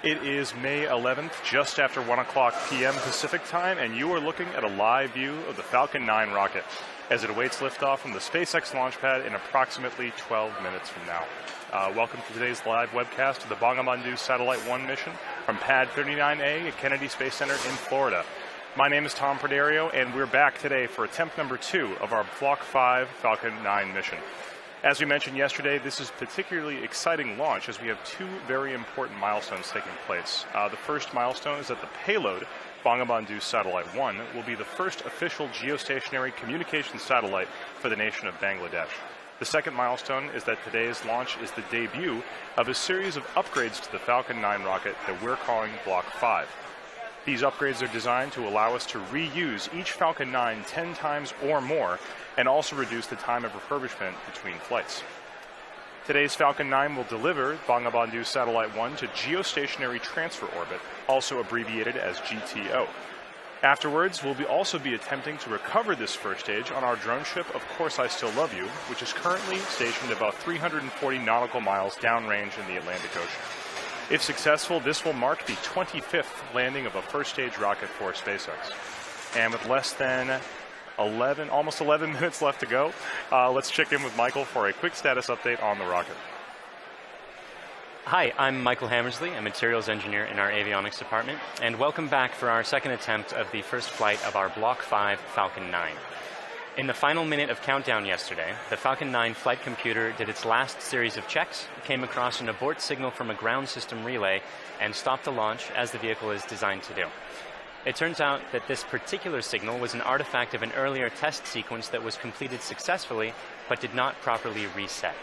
It is May 11th, just after 1 o'clock p.m. Pacific time, and you are looking at a live view of the Falcon 9 rocket as it awaits liftoff from the SpaceX launch pad in approximately 12 minutes from now. Welcome to today's live webcast of the Bangabandhu Satellite 1 mission from Pad 39A at Kennedy Space Center in Florida. My name is Tom Perdario, and we're back today for attempt number 2 of our Block 5 Falcon 9 mission. As we mentioned yesterday, this is a particularly exciting launch as we have 2 very important milestones taking place. The first milestone is that the payload, Bangabandhu Satellite 1, will be the first official geostationary communications satellite for the nation of Bangladesh. The second milestone is that today's launch is the debut of a series of upgrades to the Falcon 9 rocket that we're calling Block 5. These upgrades are designed to allow us to reuse each Falcon 9 10 times or more, and also reduce the time of refurbishment between flights. Today's Falcon 9 will deliver Bangabandhu Satellite 1 to Geostationary Transfer Orbit, also abbreviated as GTO. Afterwards, we'll also be attempting to recover this first stage on our drone ship, Of Course I Still Love You, which is currently stationed about 340 nautical miles downrange in the Atlantic Ocean. If successful, this will mark the 25th landing of a first stage rocket for SpaceX. And with less than almost 11 minutes left to go, let's check in with Michael for a quick status update on the rocket. Hi, I'm Michael Hammersley, a materials engineer in our avionics department, and welcome back for our second attempt of the first flight of our Block 5 Falcon 9. In the final minute of countdown yesterday, the Falcon 9 flight computer did its last series of checks, came across an abort signal from a ground system relay, and stopped the launch as the vehicle is designed to do. It turns out that this particular signal was an artifact of an earlier test sequence that was completed successfully, but did not properly reset.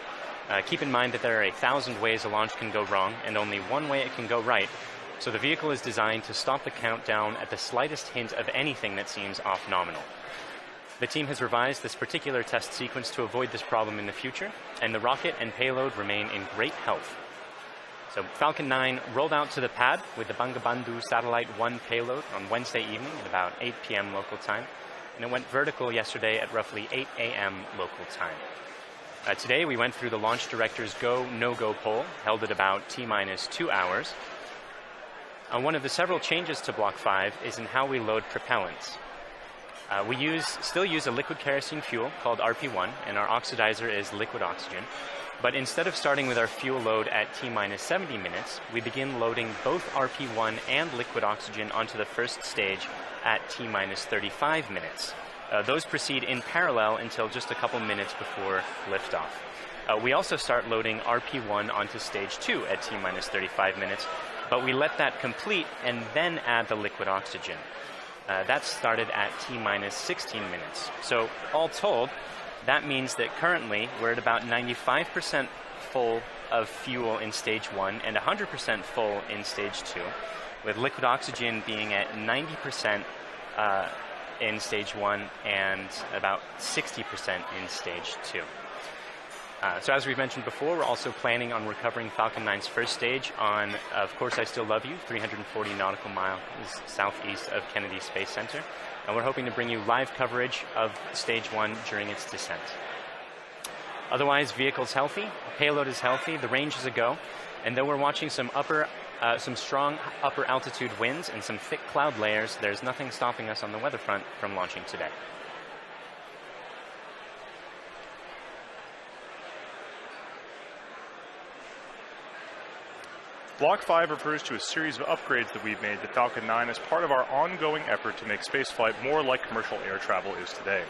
Keep in mind that there are 1,000 ways a launch can go wrong, and only one way it can go right, so the vehicle is designed to stop the countdown at the slightest hint of anything that seems off nominal. The team has revised this particular test sequence to avoid this problem in the future, and the rocket and payload remain in great health. So Falcon 9 rolled out to the pad with the Bangabandhu Satellite 1 payload on Wednesday evening at about 8 p.m. local time, and it went vertical yesterday at roughly 8 a.m. local time. Today we went through the launch director's go, no-go poll, held at about T-minus 2 hours. One of the several changes to Block 5 is in how we load propellants. We still use a liquid kerosene fuel called RP1, and our oxidizer is liquid oxygen. But instead of starting with our fuel load at T-minus 70 minutes, we begin loading both RP1 and liquid oxygen onto the first stage at T-minus 35 minutes. Those proceed in parallel until just a couple minutes before liftoff. We also start loading RP1 onto stage 2 at T-minus 35 minutes, but we let that complete and then add the liquid oxygen. That started at T-minus 16 minutes. So all told, that means that currently we're at about 95% full of fuel in stage 1 and 100% full in stage 2, with liquid oxygen being at 90% in stage 1 and about 60% in stage 2. So as we've mentioned before, we're also planning on recovering Falcon 9's first stage on Of Course I Still Love You, 340 nautical miles southeast of Kennedy Space Center. And we're hoping to bring you live coverage of stage 1 during its descent. Otherwise, vehicle's healthy, payload is healthy, the range is a go, and though we're watching some strong upper altitude winds and some thick cloud layers, there's nothing stopping us on the weather front from launching today. Block 5 refers to a series of upgrades that we've made to Falcon 9 as part of our ongoing effort to make spaceflight more like commercial air travel is today.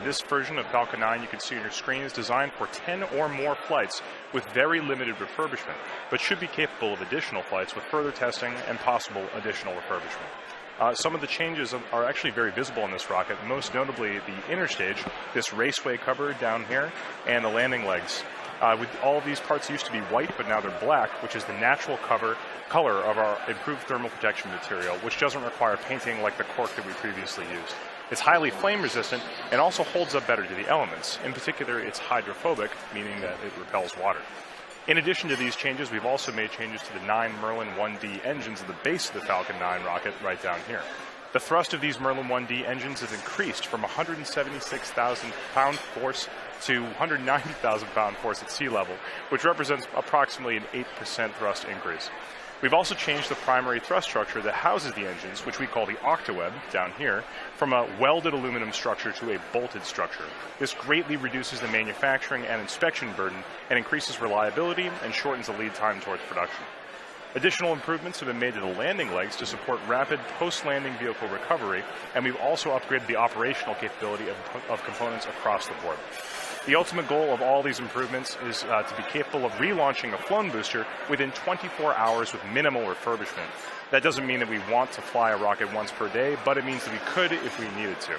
This version of Falcon 9 you can see on your screen is designed for 10 or more flights with very limited refurbishment, but should be capable of additional flights with further testing and possible additional refurbishment. Some of the changes are actually very visible in this rocket, most notably the inner stage, this raceway cover down here, and the landing legs. All of these parts used to be white, but now they're black, which is the natural color of our improved thermal protection material, which doesn't require painting like the cork that we previously used. It's highly flame resistant and also holds up better to the elements. In particular, it's hydrophobic, meaning that it repels water. In addition to these changes, we've also made changes to the 9 Merlin 1D engines at the base of the Falcon 9 rocket right down here. The thrust of these Merlin 1D engines has increased from 176,000 pound force to 190,000 pound force at sea level, which represents approximately an 8% thrust increase. We've also changed the primary thrust structure that houses the engines, which we call the octaweb down here, from a welded aluminum structure to a bolted structure. This greatly reduces the manufacturing and inspection burden and increases reliability and shortens the lead time towards production. Additional improvements have been made to the landing legs to support rapid post-landing vehicle recovery, and we've also upgraded the operational capability of components across the board. The ultimate goal of all these improvements is to be capable of relaunching a flown booster within 24 hours with minimal refurbishment. That doesn't mean that we want to fly a rocket once per day, but it means that we could if we needed to.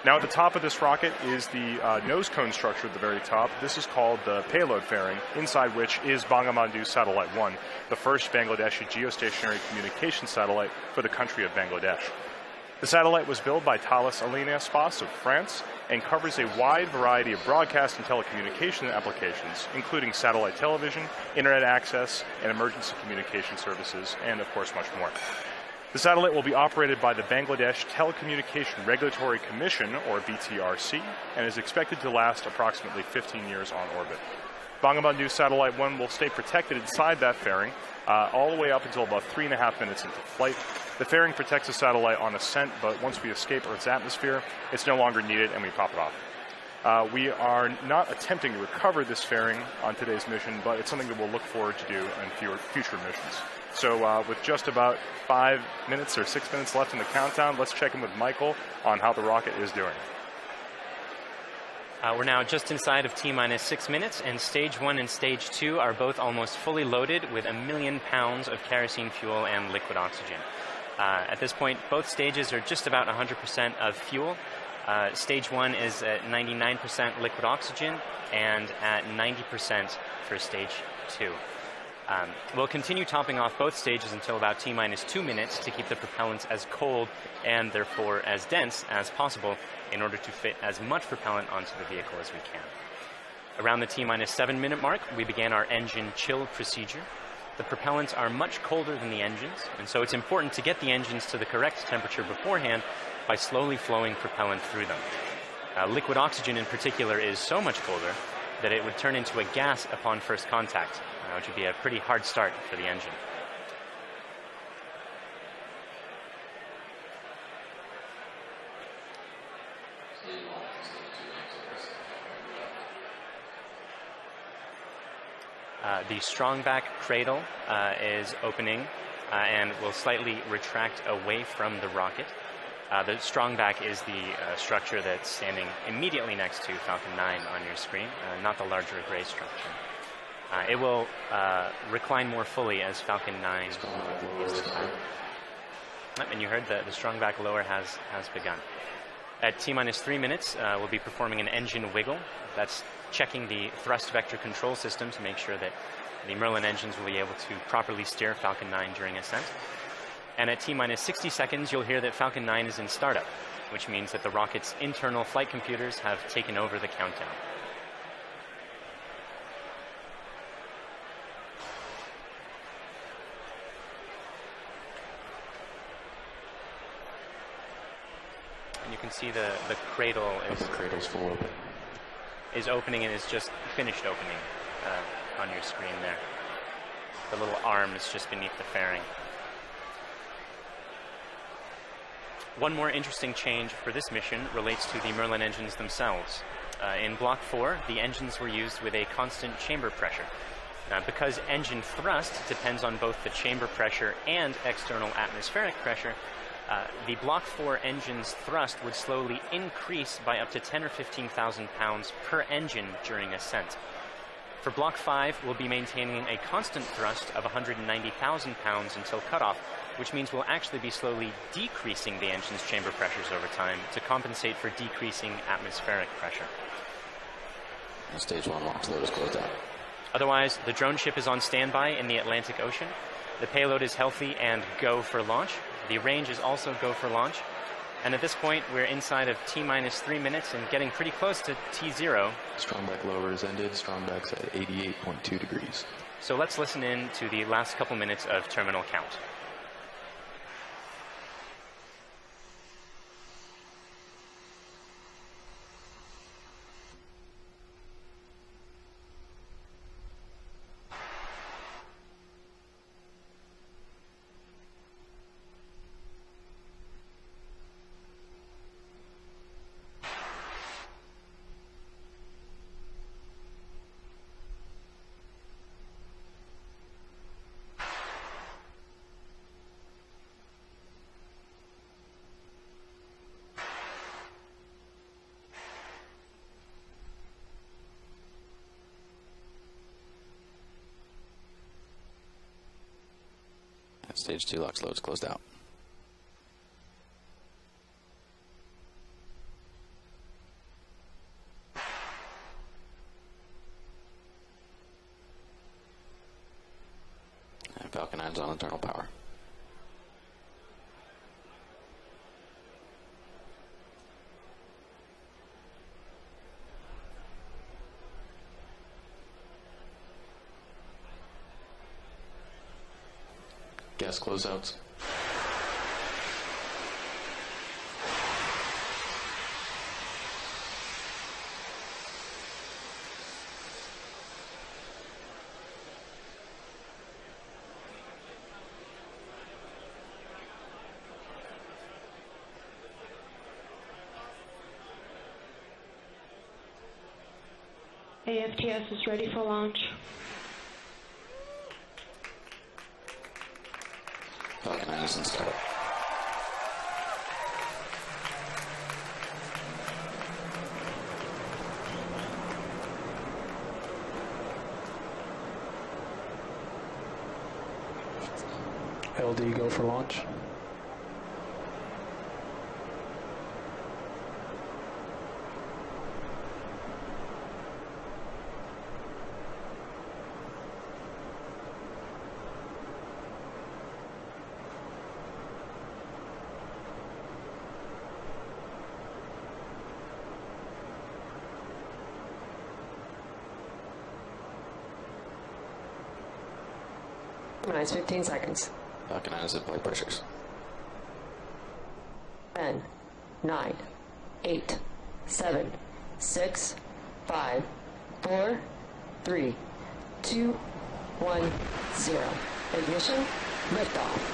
Now at the top of this rocket is the nose cone structure at the very top. This is called the payload fairing, inside which is Bangabandhu-1, the first Bangladeshi geostationary communication satellite for the country of Bangladesh. The satellite was built by Thales Alenia Space of France and covers a wide variety of broadcast and telecommunication applications, including satellite television, internet access, and emergency communication services, and of course much more. The satellite will be operated by the Bangladesh Telecommunication Regulatory Commission, or BTRC, and is expected to last approximately 15 years on orbit. Bangabandhu Satellite 1 will stay protected inside that fairing all the way up until about 3.5 minutes into flight. The fairing protects the satellite on ascent, but once we escape Earth's atmosphere, it's no longer needed and we pop it off. We are not attempting to recover this fairing on today's mission, but it's something that we'll look forward to do in future missions. So with just about 5 minutes or 6 minutes left in the countdown, let's check in with Michael on how the rocket is doing. We're now just inside of T-minus 6 minutes, and Stage 1 and Stage 2 are both almost fully loaded with 1 million pounds of kerosene fuel and liquid oxygen. At this point, both stages are just about 100% of fuel. Stage 1 is at 99% liquid oxygen and at 90% for Stage 2. We'll continue topping off both stages until about T-minus 2 minutes to keep the propellants as cold and therefore as dense as possible in order to fit as much propellant onto the vehicle as we can. Around the T-minus 7 minute mark, we began our engine chill procedure. The propellants are much colder than the engines, and so it's important to get the engines to the correct temperature beforehand by slowly flowing propellant through them. Liquid oxygen in particular is so much colder that it would turn into a gas upon first contact, which would be a pretty hard start for the engine. The strongback cradle is opening and will slightly retract away from the rocket. The strongback is the structure that's standing immediately next to Falcon 9 on your screen, not the larger gray structure. It will recline more fully as Falcon 9 is deployed. And you heard the strongback lower has begun. At T-minus 3 minutes, we'll be performing an engine wiggle. That's checking the thrust vector control system to make sure that the Merlin engines will be able to properly steer Falcon 9 during ascent. And at T-minus 60 seconds, you'll hear that Falcon 9 is in startup, which means that the rocket's internal flight computers have taken over the countdown. And you can see the cradle is opening and is just finished opening on your screen there. The little arm is just beneath the fairing. One more interesting change for this mission relates to the Merlin engines themselves. In Block 4, the engines were used with a constant chamber pressure. Because engine thrust depends on both the chamber pressure and external atmospheric pressure, the Block 4 engine's thrust would slowly increase by up to 10 or 15,000 pounds per engine during ascent. For Block 5, we'll be maintaining a constant thrust of 190,000 pounds until cutoff, which means we'll actually be slowly decreasing the engine's chamber pressures over time to compensate for decreasing atmospheric pressure. Stage 1 launch load is closed out. Otherwise, the drone ship is on standby in the Atlantic Ocean. The payload is healthy and go for launch. The range is also go for launch. And at this point, we're inside of T-minus 3 minutes and getting pretty close to T0. Strongback lower is ended. Strongback's at 88.2 degrees. So let's listen in to the last couple minutes of terminal count. Stage 2 LOX loads closed out. And Falcon 9's on internal power. Gas closeouts. AFTS is ready for launch. Falcon 9 is in startup. LD go for launch. Minus 15 seconds. Falcon 9 is at flight pressures. 10, 9, 8, 7, 6, 5, 4, 3, 2, 1, 0. Ignition, liftoff.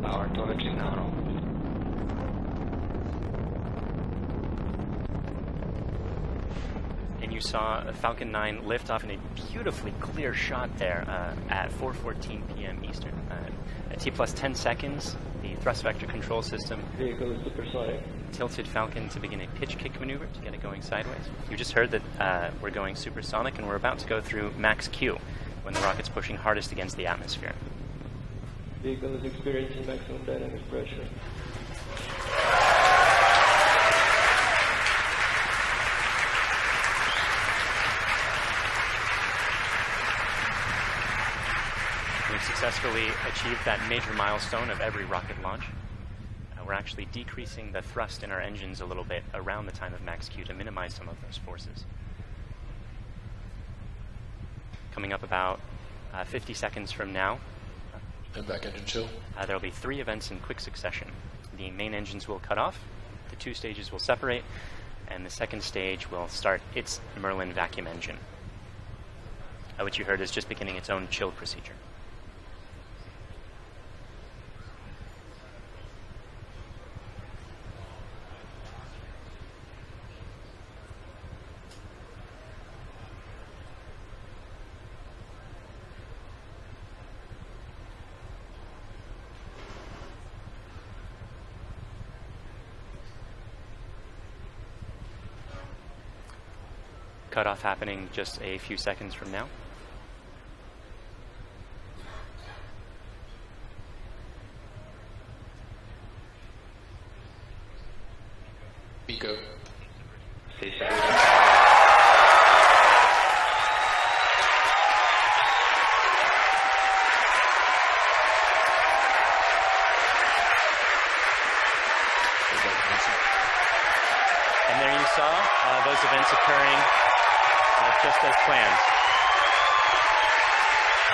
Power telemetry now. And you saw Falcon 9 lift off in a beautifully clear shot there at 4:14 p.m. Eastern. At T plus 10 seconds, the thrust vector control system Vehicle is supersonic. tilted Falcon to begin a pitch kick maneuver to get it going sideways. You just heard that we're going supersonic, and we're about to go through max Q when the rocket's pushing hardest against the atmosphere. Vehicle is experiencing maximum dynamic pressure. We've successfully achieved that major milestone of every rocket launch. We're actually decreasing the thrust in our engines a little bit around the time of max Q to minimize some of those forces. Coming up about 50 seconds from now, And back engine chill. there will be 3 events in quick succession. The main engines will cut off, the 2 stages will separate, and the second stage will start its Merlin vacuum engine, which you heard is just beginning its own chill procedure. Cutoff happening just a few seconds from now. Pico. Stay safe. And there you saw those events occurring just as planned.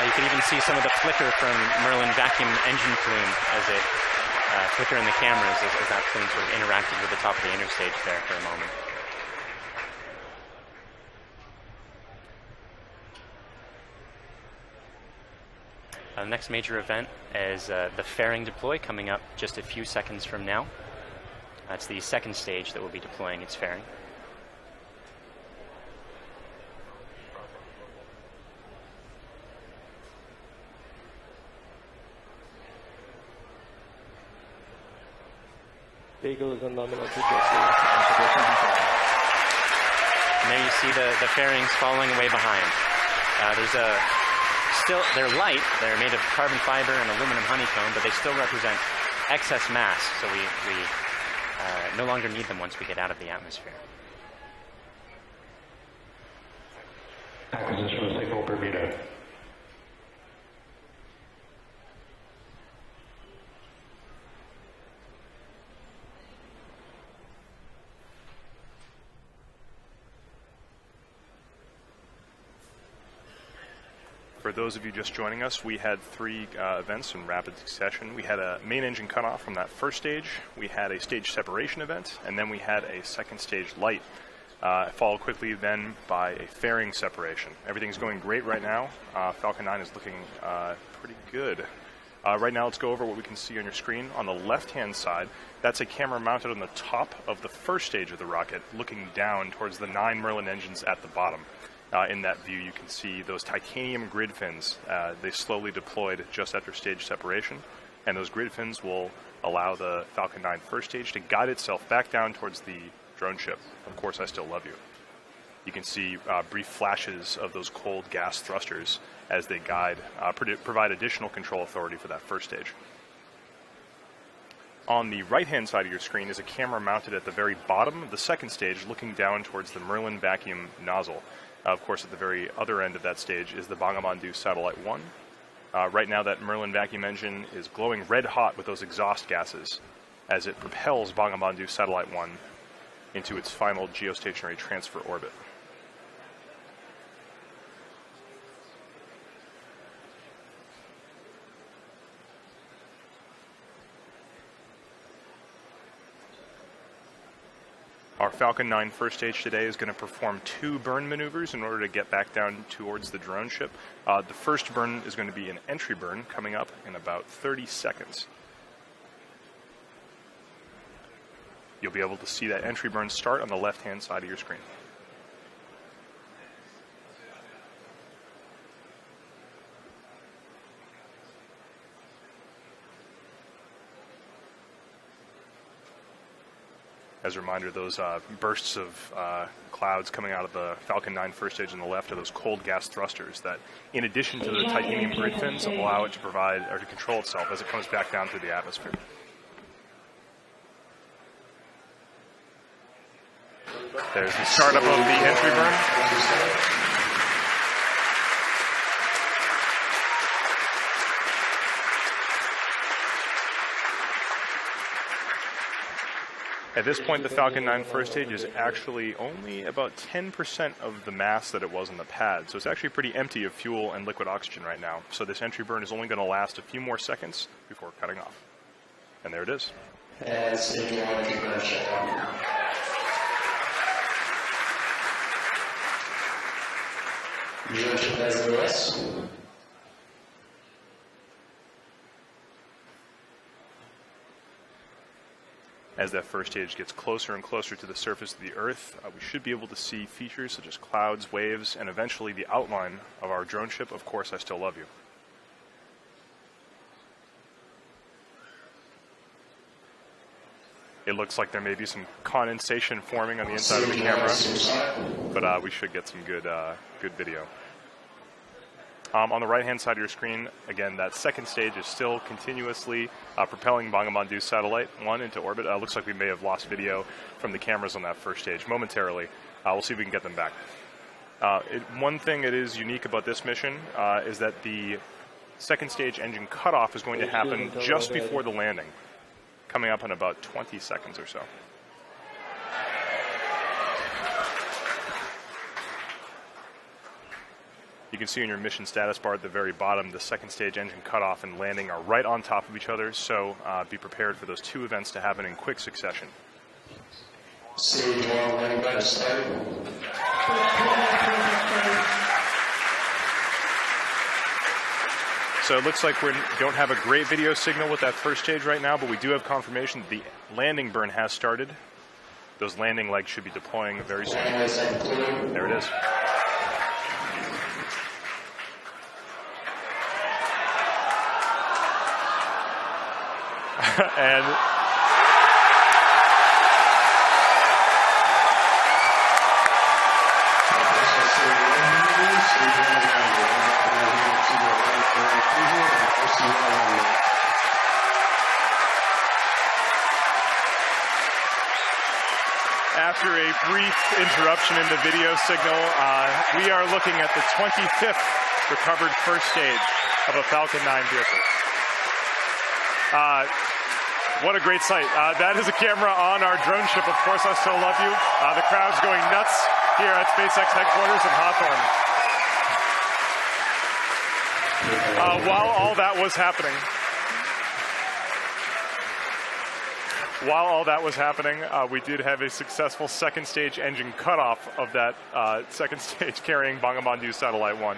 You can even see some of the flicker from Merlin vacuum engine plume as it quicker in the cameras as that plane sort of interacted with the top of the interstage there for a moment. The next major event is the fairing deploy coming up just a few seconds from now. That's the second stage that will be deploying its fairing. Vehicle is on nominal And there you see the fairings falling away behind. They're light, they're made of carbon fiber and aluminum honeycomb, but they still represent excess mass, so we no longer need them once we get out of the atmosphere. Acquisition of signal Bermuda. For those of you just joining us, we had three events in rapid succession. We had a main engine cutoff from that first stage, we had a stage separation event, and then we had a second stage light, followed quickly then by a fairing separation. Everything's going great right now. Falcon 9 is looking pretty good. Right now, let's go over what we can see on your screen. On the left-hand side, that's a camera mounted on the top of the first stage of the rocket, looking down towards the 9 Merlin engines at the bottom. In that view, you can see those titanium grid fins. They slowly deployed just after stage separation, and those grid fins will allow the Falcon 9 first stage to guide itself back down towards the drone ship. Of course, I still love you. You can see brief flashes of those cold gas thrusters as they guide, provide additional control authority for that first stage. On the right-hand side of your screen is a camera mounted at the very bottom of the second stage, looking down towards the Merlin vacuum nozzle. Of course, at the very other end of that stage is the Bangabandhu Satellite 1. Right now, that Merlin vacuum engine is glowing red hot with those exhaust gases as it propels Bangabandhu Satellite 1 into its final geostationary transfer orbit. Our Falcon 9 first stage today is going to perform 2 burn maneuvers in order to get back down towards the drone ship. The first burn is going to be an entry burn coming up in about 30 seconds. You'll be able to see that entry burn start on the left-hand side of your screen. As a reminder, those bursts of clouds coming out of the Falcon 9 first stage on the left are those cold gas thrusters that, in addition to the titanium grid fins, allow it to provide or to control itself as it comes back down through the atmosphere. There's the startup of the entry burn. At this point, the Falcon 9 first stage is actually only about 10% of the mass that it was on the pad. So it's actually pretty empty of fuel and liquid oxygen right now. So this entry burn is only going to last a few more seconds before cutting off. And there it is. As that first stage gets closer and closer to the surface of the Earth, we should be able to see features such as clouds, waves, and eventually the outline of our drone ship. Of course, I still love you. It looks like there may be some condensation forming on the inside of the camera, but we should get some good video. On the right-hand side of your screen, again, that second stage is still continuously propelling Bangabandhu Satellite 1 into orbit. Looks like we may have lost video from the cameras on that first stage momentarily. We'll see if we can get them back. One thing that is unique about this mission is that the second stage engine cutoff is going to happen just before the landing, coming up in about 20 seconds or so. You You can see in your mission status bar at the very bottom, the second stage engine cutoff and landing are right on top of each other, so be prepared for those two events to happen in quick succession. Stage 1, landing by the start. So it looks like we don't have a great video signal with that first stage right now, but we do have confirmation that the landing burn has started. Those landing legs should be deploying very soon. There it is. And after a brief interruption in the video signal, we are looking at the 25th recovered first stage of a Falcon 9 vehicle. What a great sight. That is a camera on our drone ship, Of Course I Still Love You. The crowd's going nuts here at SpaceX headquarters in Hawthorne. While all that was happening, we did have a successful second stage engine cutoff of that second stage carrying Bangabandhu Satellite 1.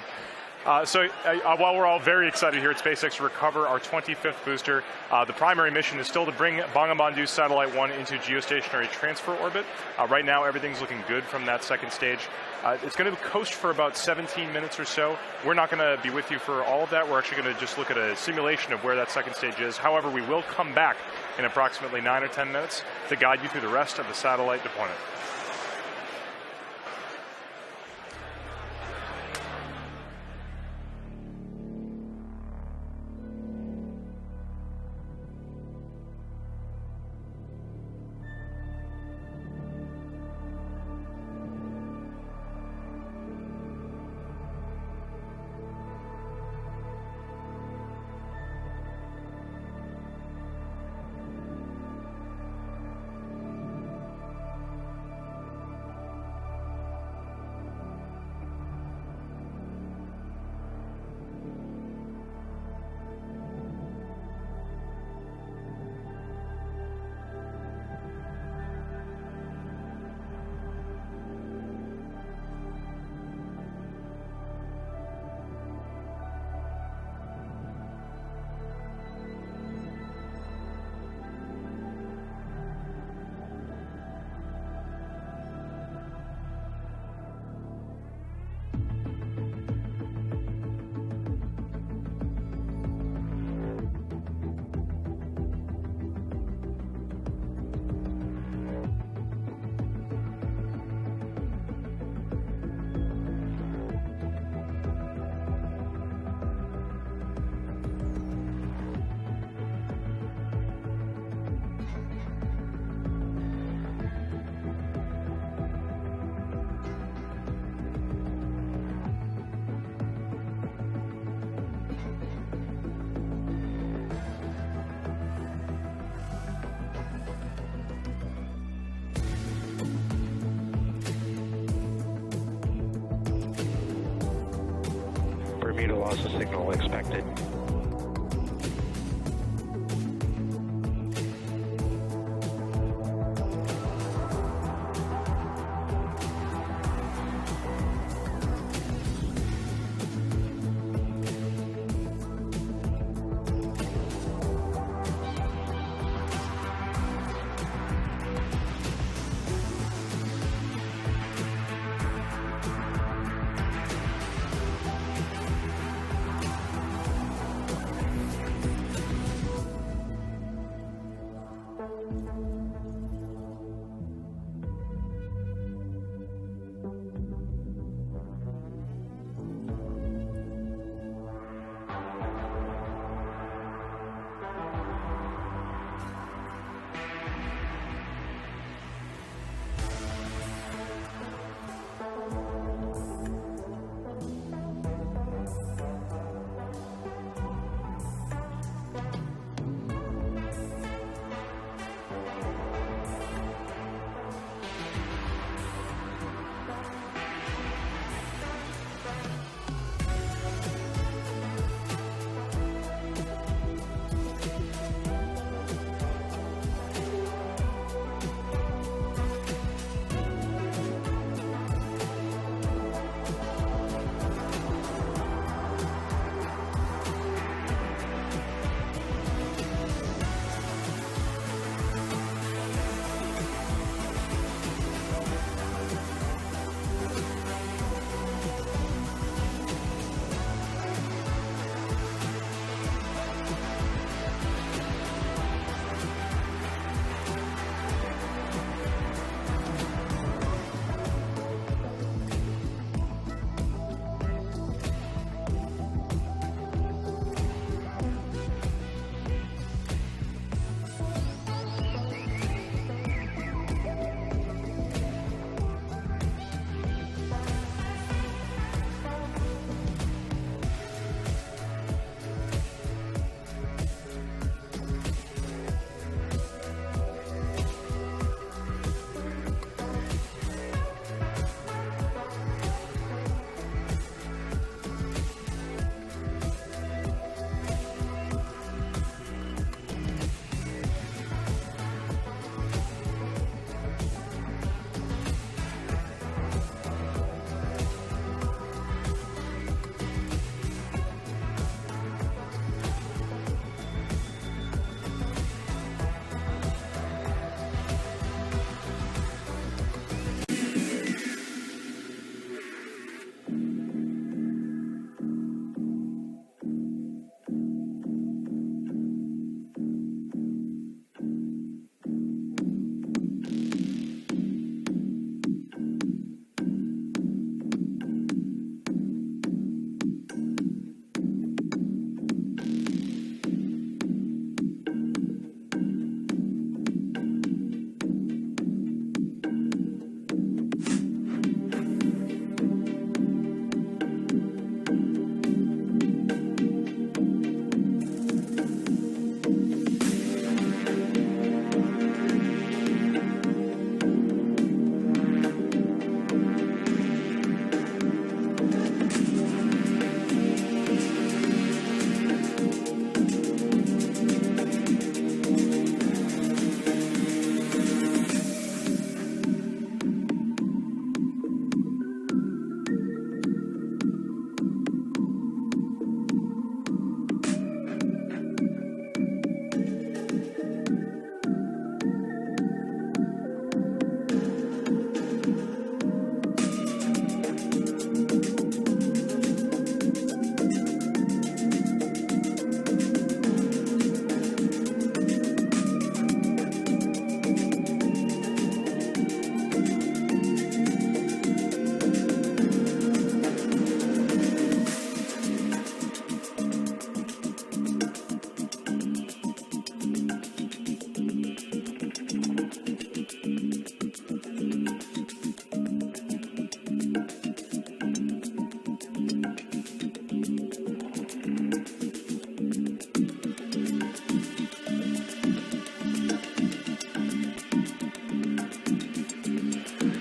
While we're all very excited here at SpaceX to recover our 25th booster, the primary mission is still to bring Bangabandhu Satellite 1 into geostationary transfer orbit. Right now, everything's looking good from that second stage. It's going to coast for about 17 minutes or so. We're not going to be with you for all of that. We're actually going to just look at a simulation of where that second stage is. However, we will come back in approximately 9 or 10 minutes to guide you through the rest of the satellite deployment. Bermuda loss of signal expected.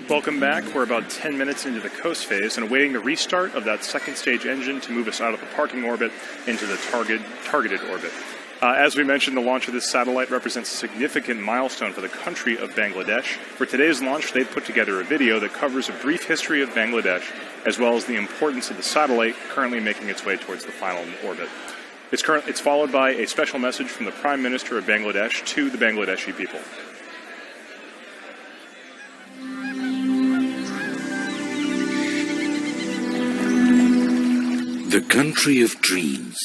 Welcome back. We're about 10 minutes into the coast phase and awaiting the restart of that second stage engine to move us out of the parking orbit into the targeted orbit. As we mentioned, the launch of this satellite represents a significant milestone for the country of Bangladesh. For today's launch, they've put together a video that covers a brief history of Bangladesh, as well as the importance of the satellite currently making its way towards the final orbit. It's followed by a special message from the Prime Minister of Bangladesh to the Bangladeshi people. The country of dreams.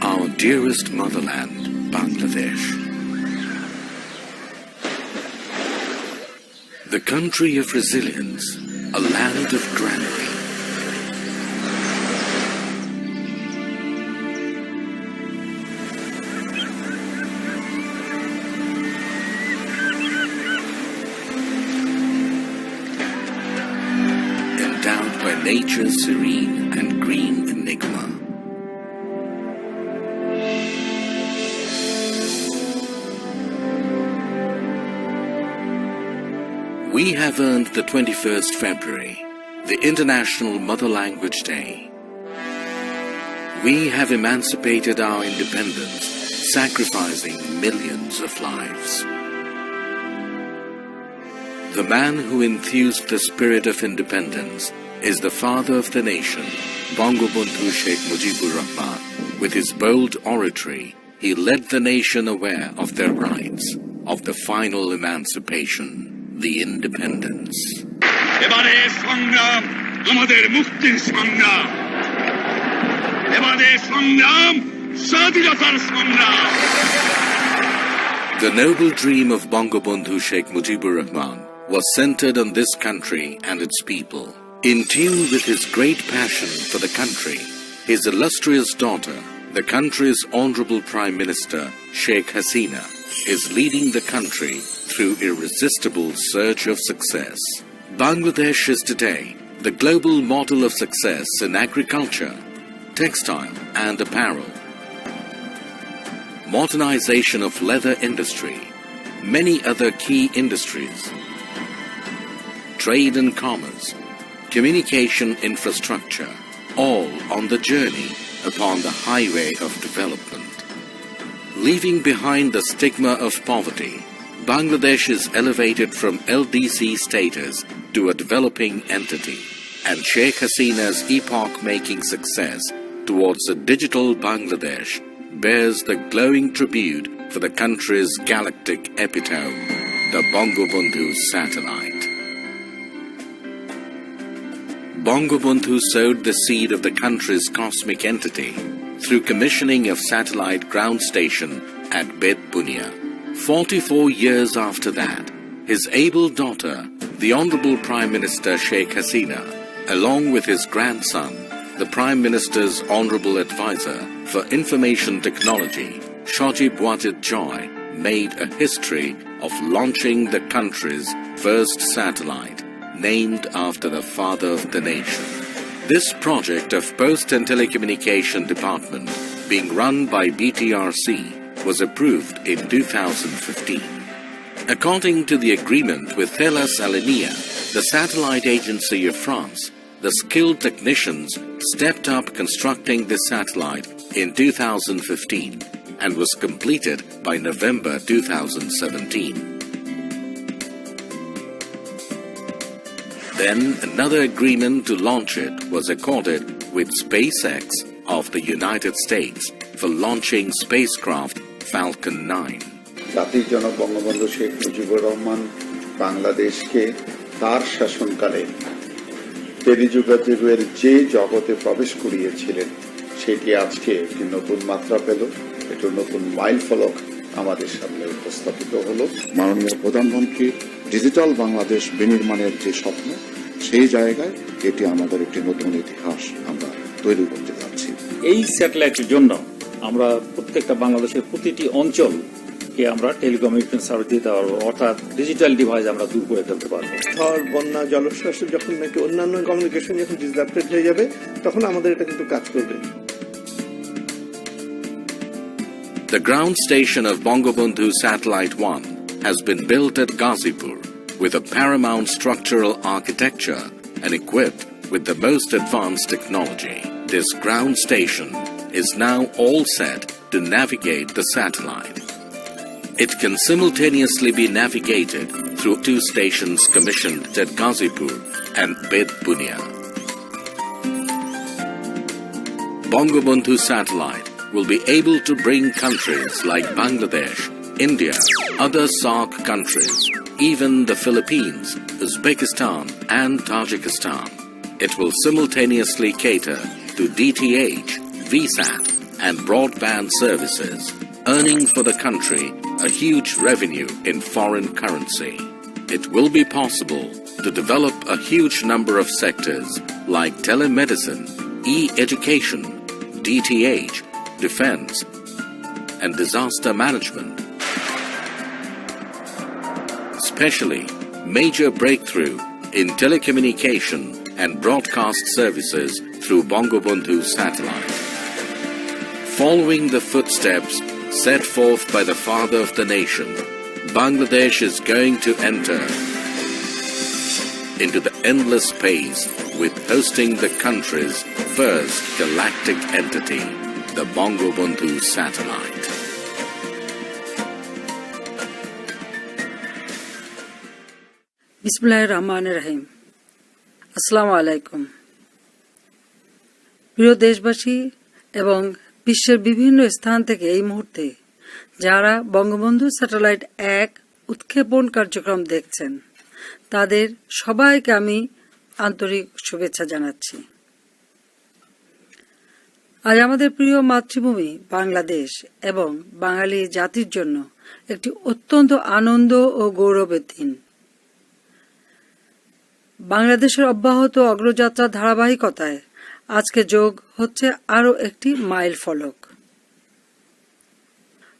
Our dearest motherland, Bangladesh. The country of resilience, a land of granary. Endowed by nature's serene and green enigma. We have earned the 21st February, the International Mother Language Day. We have emancipated our independence, sacrificing millions of lives. The man who enthused the spirit of independence is the father of the nation, Bangabandhu Sheikh Mujibur Rahman. With his bold oratory, he led the nation aware of their rights, of the final emancipation. The independence. এবারে সংগ্রাম আমাদের মুক্তির সংগ্রাম এবারে সংগ্রাম স্বাধীনতার সংগ্রাম The noble dream of Bangabandhu Sheikh Mujibur Rahman was centered on this country and its people. In tune with his great passion for the country, his illustrious daughter, the country's Honorable Prime Minister, Sheikh Hasina, is leading the country through irresistible surge of success. Bangladesh is today the global model of success in agriculture, textile and apparel, modernization of leather industry, many other key industries, trade and commerce, communication infrastructure, all on the journey upon the highway of development. Leaving behind the stigma of poverty, Bangladesh is elevated from LDC status to a developing entity, and Sheikh Hasina's epoch-making success towards a digital Bangladesh bears the glowing tribute for the country's galactic epitome, the Bangabandhu satellite. Bangabandhu sowed the seed of the country's cosmic entity through commissioning of satellite ground station at Bet Bunia. 44 years after that, his able daughter, the Honorable Prime Minister Sheikh Hasina, along with his grandson, the Prime Minister's Honorable Advisor for Information Technology, Shajib Wajid Joy, made a history of launching the country's first satellite, named after the father of the nation. This project of Post and Telecommunication Department, being run by BTRC, was approved in 2015. According to the agreement with Thales Alenia, the satellite agency of France, the skilled technicians stepped up constructing this satellite in 2015 and was completed by November 2017. Then another agreement to launch it was accorded with SpaceX of the United States for launching spacecraft Falcon 9. জাতির জনক বঙ্গবন্ধু শেখ মুজিবুর রহমান বাংলাদেশকে তার শাসনকালে টেলিযোগাযোগের যে জগতে প্রবেশ করিয়েছিলেন সেটি আজকে একটি নতুন মাত্রা পেল, একটি নতুন মাইলফলক আমাদের সামনে উপস্থাপিত হলো। মাননীয় প্রধানমন্ত্রী ডিজিটাল বাংলাদেশ বিনির্মাণের যে স্বপ্ন, সেই জায়গায় এটি আমাদের একটি নতুন ইতিহাস আমরা তৈরি করতে যাচ্ছি। এই স্যাটেলাইটের জন্য আমরা প্রত্যেকটা বাংলাদেশের প্রতিটি অঞ্চলকে আমরা টেলিকমিউনিকেশন সার্ভিস দিতে পারবো, অর্থাৎ ডিজিটাল ডিভাইস আমরা দূর করে ফেলতে পারবো। ঝড়, বন্যা, জলোচ্ছ্বাস যখন নাকি অন্যান্য কমিউনিকেশন যখন ডিসরাপ্টেড হয়ে যাবে, তখন আমাদের এটা কিন্তু কাজ করবে। The ground station of Bangabandhu Satellite 1 has been built at Ghazipur with a paramount structural architecture and equipped with the most advanced technology. This ground station is now all set to navigate the satellite. It can simultaneously be navigated through 2 stations commissioned at Ghazipur and Bed Bunia. Bangabandhu satellite will be able to bring countries like Bangladesh, India, other SAARC countries, even the Philippines, Uzbekistan and Tajikistan. It will simultaneously cater to DTH, VSAT and broadband services, earning for the country a huge revenue in foreign currency. It will be possible to develop a huge number of sectors like telemedicine, e-education, DTH, defense, and disaster management. Especially major breakthrough in telecommunication and broadcast services through Bangabandhu satellite. Following the footsteps set forth by the father of the nation, Bangladesh is going to enter into the endless space with hosting the country's first galactic entity, the Bangabandhu satellite. বিসমিল্লাহির রহমানির রহিম। আসসালামু আলাইকুম। প্রিয় দেশবাসী এবং বিশ্বের বিভিন্ন স্থান থেকে এই মুহূর্তে যারা বঙ্গবন্ধু স্যাটেলাইট 1 উৎক্ষেপণ কার্যক্রম দেখছেন তাদের সবাইকে আমি আন্তরিক শুভেচ্ছা জানাচ্ছি। আজ আমাদের প্রিয় মাতৃভূমি বাংলাদেশ এবং বাঙালি জাতির জন্য একটি অত্যন্ত আনন্দ ও গৌরবের দিন। বাংলাদেশের অব্যাহত অগ্রযাত্রার ধারাবাহিকতায় আজকে যোগ হচ্ছে আরও একটি মাইল ফলক।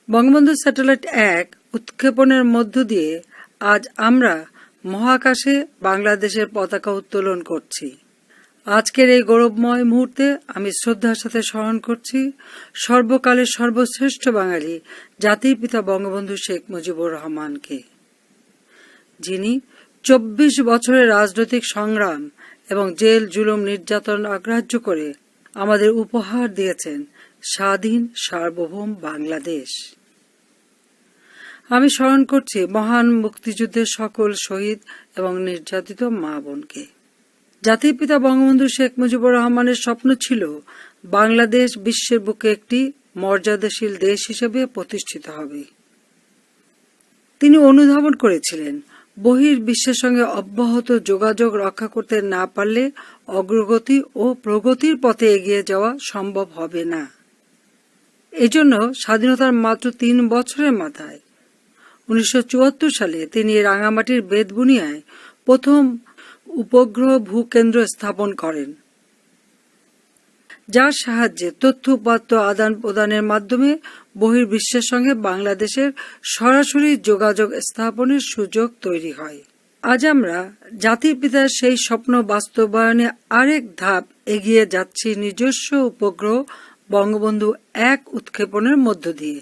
বঙ্গবন্ধু স্যাটেলাইট 1 উৎক্ষেপণের মধ্য দিয়ে আজ আমরা মহাকাশে বাংলাদেশের পতাকা উত্তোলন করছি। আজকের এই গৌরবময় মুহূর্তে আমি শ্রদ্ধার সাথে স্মরণ করছি সর্বকালের সর্বশ্রেষ্ঠ বাঙালি জাতির পিতা বঙ্গবন্ধু শেখ মুজিবুর রহমানকে, যিনি 24 বছরের রাজনৈতিক সংগ্রাম এবং জেল জুলুম নির্যাতন অগ্রাহ্য করে আমাদের উপহার দিয়েছেন স্বাধীন সার্বভৌম বাংলাদেশ। আমি স্মরণ করছি মহান মুক্তিযুদ্ধের সকল শহীদ এবং নির্যাতিত মা বোনকে। জাতির পিতা বঙ্গবন্ধু শেখ মুজিবুর রহমানের স্বপ্ন ছিল বাংলাদেশ বিশ্বের বুকে একটি মর্যাদাশীল দেশ হিসেবে প্রতিষ্ঠিত হবে। তিনি অনুধাবন করেছিলেন বহির্বিশ্বের সঙ্গে অব্যাহত যোগাযোগ রক্ষা করতে না পারলে অগ্রগতি ও প্রগতির পথে এগিয়ে যাওয়া সম্ভব হবে না। এজন্য স্বাধীনতার মাত্র 3 বছরের মাথায় 1974 সালে তিনি রাঙামাটির বেতবুনিয়ায় প্রথম উপগ্রহ ভূকেন্দ্র স্থাপন করেন, যার সাহায্যে তথ্য উপাত্ত আদান প্রদানের মাধ্যমে বহির্বিশ্বের সঙ্গে বাংলাদেশের সরাসরি যোগাযোগ স্থাপনের সুযোগ তৈরি হয়। আজ আমরা জাতির পিতার সেই স্বপ্ন বাস্তবায়নে আরেক ধাপ এগিয়ে যাচ্ছি নিজস্ব উপগ্রহ বঙ্গবন্ধু 1 উৎক্ষেপণের মধ্য দিয়ে।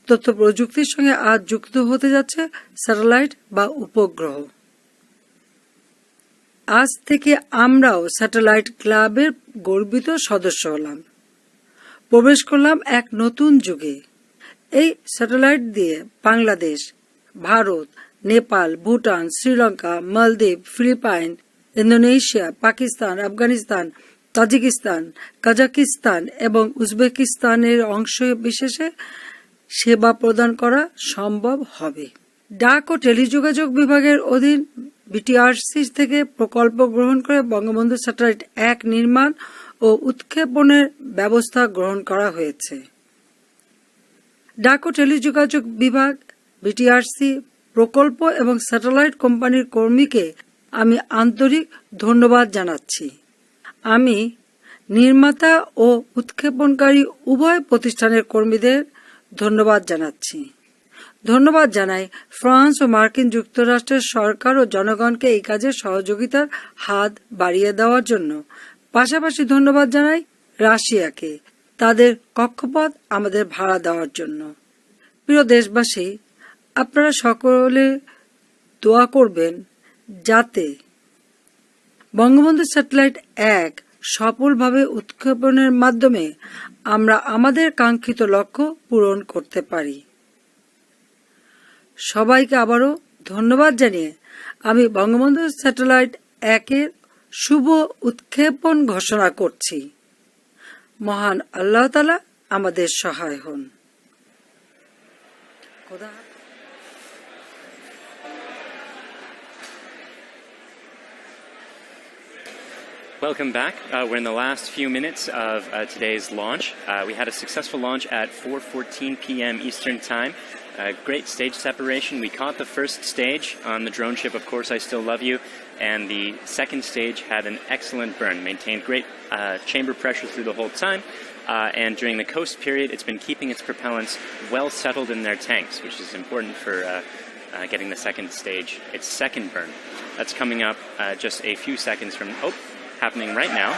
তথ্য প্রযুক্তির সঙ্গে আজ যুক্ত হতে যাচ্ছে স্যাটেলাইট বা উপগ্রহ। আজ থেকে আমরাও স্যাটেলাইট ক্লাবের গর্বিত সদস্য হলাম, প্রবেশ করলাম এক নতুন যুগে। এই স্যাটেলাইট দিয়ে Bangladesh, Bharat, Nepal, Bhutan, Sri Lanka, Maldives, Philippines, Indonesia, Pakistan, Afghanistan, Tajikistan, Kazakhstan এবং উজবেকিস্তানের অংশ বিশেষে সেবা প্রদান করা সম্ভব হবে। ডাক ও টেলিযোগাযোগ বিভাগের অধীন বিটিআরসি থেকে প্রকল্প গ্রহণ করে বঙ্গবন্ধু স্যাটেলাইট 1 নির্মাণ ও উৎক্ষেপণের ব্যবস্থা গ্রহণ করা হয়েছে। ডাক ও টেলিযোগাযোগ বিভাগ, বিটিআরসি, প্রকল্প এবং স্যাটেলাইট কোম্পানির কর্মীকে আমি আন্তরিক ধন্যবাদ জানাচ্ছি। আমি নির্মাতা ও উৎক্ষেপণকারী উভয় প্রতিষ্ঠানের কর্মীদের ধন্যবাদ জানাচ্ছি। ধন্যবাদ জানাই ফ্রান্স ও মার্কিন যুক্তরাষ্ট্রের সরকার ও জনগণকে এই কাজে সহযোগিতার হাত বাড়িয়ে দেওয়ার জন্য। পাশাপাশি ধন্যবাদ জানাই রাশিয়াকে তাদের কক্ষপথ আমাদের ভাড়া দেওয়ার জন্য। প্রিয় দেশবাসী, আপনারা সকলে দোয়া করবেন যাতে বঙ্গবন্ধু স্যাটেলাইট 1 সফলভাবে উৎক্ষেপণের মাধ্যমে আমরা আমাদের কাঙ্ক্ষিত লক্ষ্য পূরণ করতে পারি। সবাইকে আবারও ধন্যবাদ জানিয়ে আমি বঙ্গবন্ধু স্যাটেলাইট 1-এর শুভ উৎক্ষেপণ ঘোষণা করছি। মহান আল্লাহ তাআলা আমাদের সহায় হন। Welcome back. We're in the last few minutes of today's launch. We had a successful launch at 4:14 p.m. Eastern Time. Great stage separation. We caught the first stage on the drone ship, Of Course I Still Love You, and the second stage had an excellent burn, maintained great chamber pressure through the whole time, and during the coast period it's been keeping its propellants well settled in their tanks, which is important for getting the second stage, its second burn. That's coming up just a few seconds from, happening right now.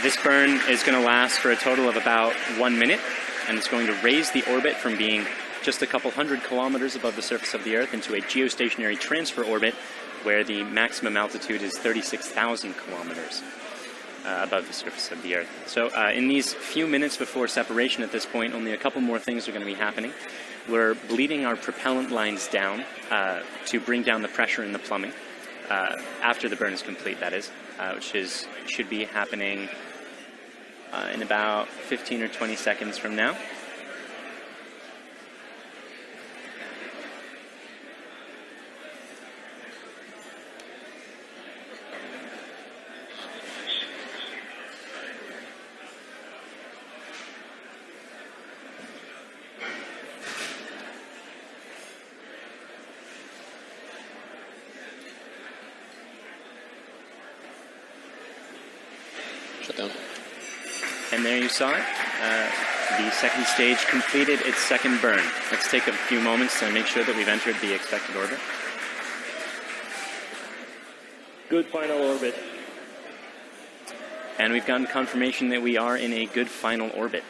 This burn is going to last for a total of about 1 minute, and it's going to raise the orbit from being just a couple hundred kilometers above the surface of the Earth into a geostationary transfer orbit where the maximum altitude is 36,000 kilometers above the surface of the Earth. So in these few minutes before separation at this point, only a couple more things are going to be happening. We're bleeding our propellant lines down to bring down the pressure in the plumbing after the burn is complete, that is, which should be happening in about 15 or 20 seconds from now. And there you saw it. The second stage completed its second burn. Let's take a few moments to make sure that we've entered the expected orbit. Good final orbit. And we've gotten confirmation that we are in a good final orbit.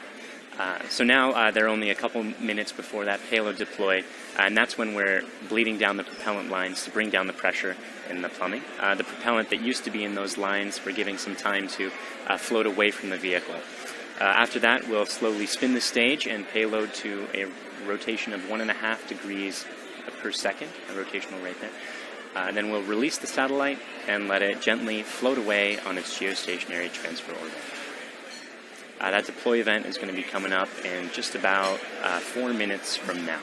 So now there are only a couple minutes before that payload deploy, and that's when we're bleeding down the propellant lines to bring down the pressure in the plumbing. The propellant that used to be in those lines, we're giving some time to float away from the vehicle. After that, we'll slowly spin the stage and payload to a rotation of 1.5 degrees per second, a rotational rate there. Then we'll release the satellite and let it gently float away on its geostationary transfer orbit. That deploy event is going to be coming up in just about 4 minutes from now.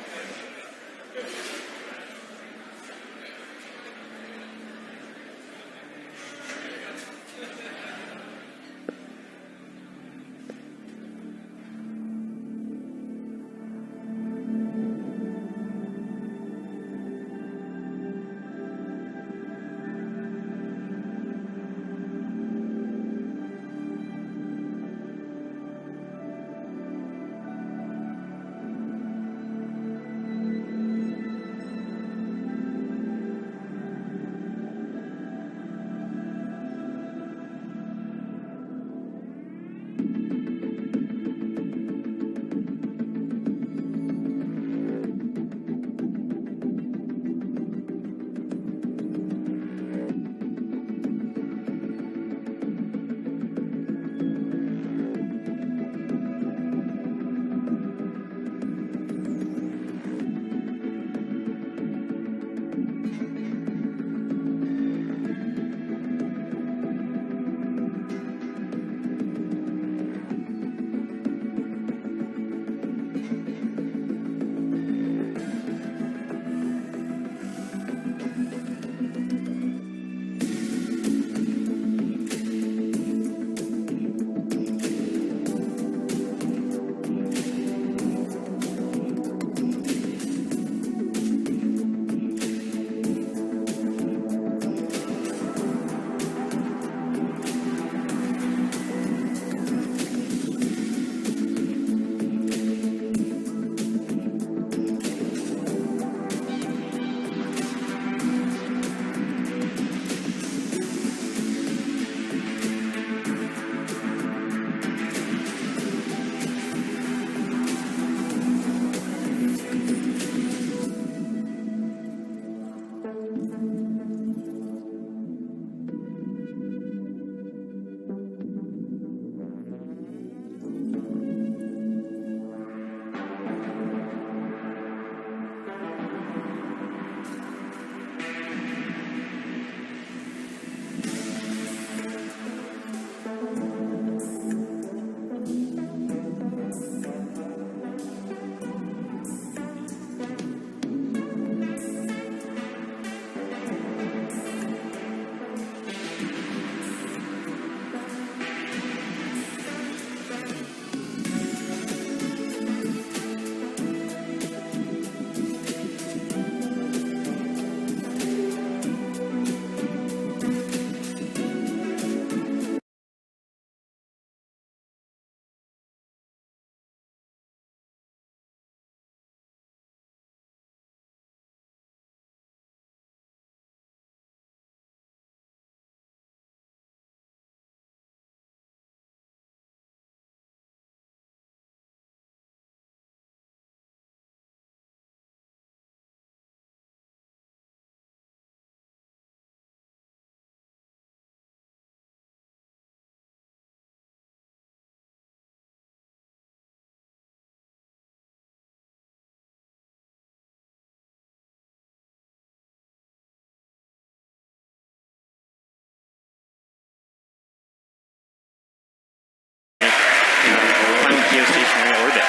orbit.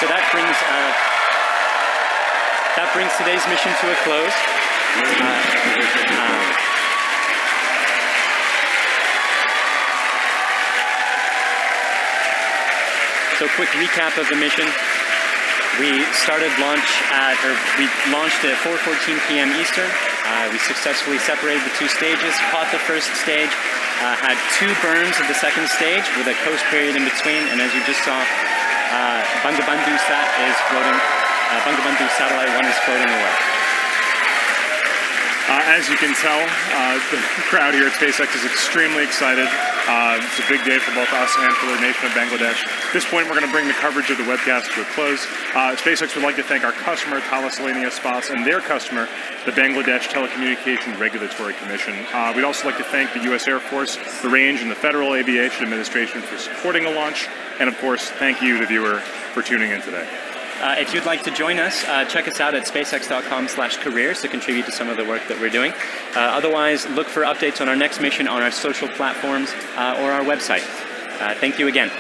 So that brings today's mission to a close. So quick recap of the mission. We launched at 4:14 p.m. Eastern. We successfully separated the two stages, caught the first stage, had 2 burns of the second stage with a coast period in between, and as you just saw, Bangabandhu Satellite 1 is floating away. As you can tell, the crowd here at SpaceX is extremely excited. It's a big day for both us and for the nation of Bangladesh. At this point, we're going to bring the coverage of the webcast to a close. SpaceX would like to thank our customer, Thalassania Spas, and their customer, the Bangladesh Telecommunications Regulatory Commission. We'd also like to thank the U.S. Air Force, the Range, and the Federal Aviation Administration for supporting the launch. And of course, thank you, the viewer, for tuning in today. If you'd like to join us, check us out at spacex.com/careers to contribute to some of the work that we're doing. Otherwise, look for updates on our next mission on our social platforms or our website. Thank you again.